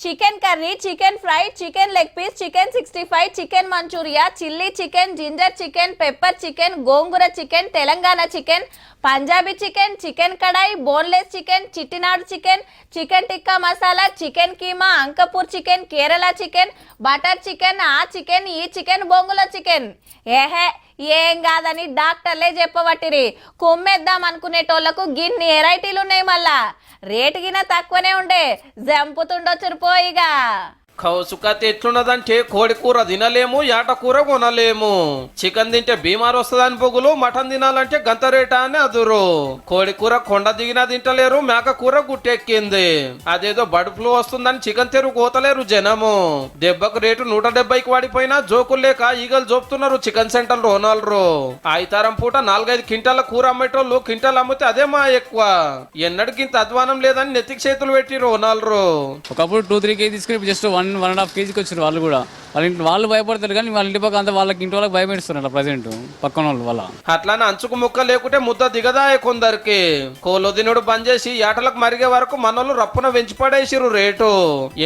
Chicken curry, chicken fry, chicken leg piece, chicken 65, chicken manchurian, chilli chicken, ginger chicken, pepper chicken, gongura chicken, Telangana chicken, Punjabi chicken, chicken kadai, boneless chicken, Chettinad chicken, chicken tikka masala, chicken keema, Ankapur chicken, Kerala chicken, butter chicken, ఆ chicken, ఈ chicken, బొంగుల chicken. ఏహే ఏం కాదని డాక్టర్లే చెప్పబట్టిరి. కొమ్మేద్దాం అనుకునేటోళ్లకు గిన్ని వెరైటీలు ఉన్నాయి. మళ్ళా రేటు గిన తక్కువనే ఉండే, జంపుతుండొచ్చురు పోయిగా. కౌసుకత్తి ఎట్లున్నదంటే కోడి కూర తినలేము, యాట కూర కొనలేము. చికెన్ తింటే బీమార్ వస్తుందని పొగులు, మటన్ తినాలంటే గంత రేటా అని అదురు. కోడి కూర కొండ దిగినా తింటలేరు, మేక కూర గుట్టెక్కింది. అదేదో బర్డ్ ఫ్లూ వస్తుందని చికెన్ తెరు కోతలేరు జనము. దెబ్బకు రేటు 170కి వాడిపోయినా జోకులు లేక ఈగలు జోపుతున్నారు చికెన్ సెంటర్ ఓనర్లు. ఆయితారం పూట 4-5 క్వింటాల కూర అమ్మేటోళ్ళు క్వింటాల్ అమ్మితే అదే మా ఎక్కువ. ఎన్నడికి ఇంత అధ్వానం లేదని నెత్తికి చేతులు పెట్టిరు ఓనర్లు. ఒకప్పుడు 2-3 కేజీ తీసుకుని జస్ట్ 1.5 కేజీకి వచ్చారు. వాళ్ళు కూడా వాళ్ళు భయపడతారు, కానీ వాళ్ళ ఇంటి పక్క అంతా వాళ్ళకి ఇంటి వాళ్ళకి భయపెడుతున్నారు ప్రజెంట్ పక్కన వాళ్ళు. వాళ్ళ అట్లానే అంచుకు ముక్క లేకుంటే ముద్ద దిగదాయ కొందరికి. కోలో దినుడు బంద్ చేసి ఏటలకు మరిగే వరకు మనోళ్ళు రప్పున వెంచి పడేసిరు రేటు.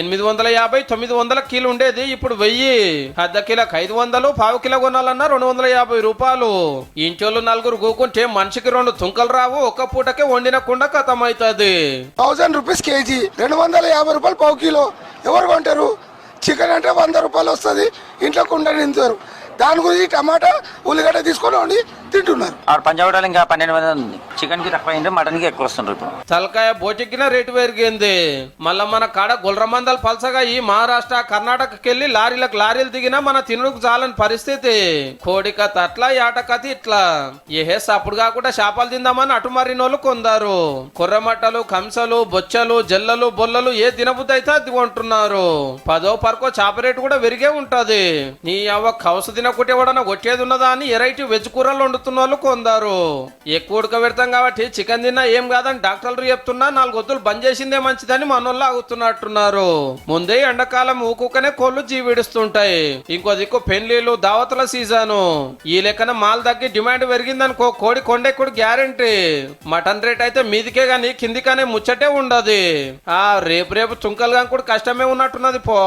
850-900 కిలో ఉండేది, ఇప్పుడు 1000. అర్ధ కిలోకి 500, పావు కిలో కొనాలన్నా 250 రూపాయలు. ఇంటోళ్ళు 4 కూకుంటే మనిషికి 2 తుంకలు రావు, ఒక్క పూటకే వండిన కుండ కథమైతుంది. 1000 రూపీస్ కేజీ, 250 రూపాయలు పావు కిలో. ఎవరు కొంటారు? చికెన్ అంటే 100 రూపాయలు వస్తుంది, ఇంట్లో కుండ నింతారు. దాని గురించి టమాటా ఉల్లిగడ్డ తీసుకొని వండి తింటున్నారు. పంజాబ్ ఇంకా 1200 ఉంది. చికెన్ కి తక్కువ అయింది, మటన్ కి ఎక్కువ వస్తుండ్రు. ఇప్పుడు తలకాయ బోటికిన రేటు పెరిగింది. మళ్ళా మన కాడ గుల్రమందలు పలసగా ఈ మహారాష్ట్ర కర్ణాటకకి వెళ్ళి లారీలు దిగినా మన తినుడుకు చాలని పరిస్థితి. కోడికత అట్లా, యాటకతి ఇట్లా. ఏహేస్ అప్పుడు కాకుండా చేపలు తిందామని అటు మరినోళ్ళు కొందారు. కుర్రమట్టలు, కంసలు, బొచ్చలు, జల్లలు, బొల్లలు ఏ తినబుద్ధి అయితే అది కొంటున్నారు. 10వ పరకో చేప రేటు కూడా పెరిగే ఉంటది. నీ అవ్వ కౌసు తినకుంటే ఎవడన్నా కొట్టేది ఉన్నదా అని ఎరైటీ వెజ్ కూరలు వండుతున్న వాళ్ళు కొందారు. ఎక్కువ ఉడకబెడతాం కాబట్టి చికెన్ తిన్నా ఏం కాదని డాక్టర్లు చెప్తున్నా 4 వద్దులు బంద్ చేసిందే మంచిదని మనోళ్ళు ఆగుతున్నట్టున్నారు. ముందే ఎండాకాలం ఊకుకనే కోళ్లు జీవిడుస్తుంటాయి. ఇంకో దిక్కు పెళ్లిళ్ళు, దావతుల సీజను. ఈ లెక్కన మాల్ తగ్గి డిమాండ్ పెరిగిందనుకో కోడి కొండెక్కుడు గ్యారంటీ. మటన్ రేట్ అయితే మీదికే గాని కిందికనే ముచ్చటే ఉండదు. రేపు తుంకలుగా కూడా కష్టమే ఉన్నట్టున్నది పో.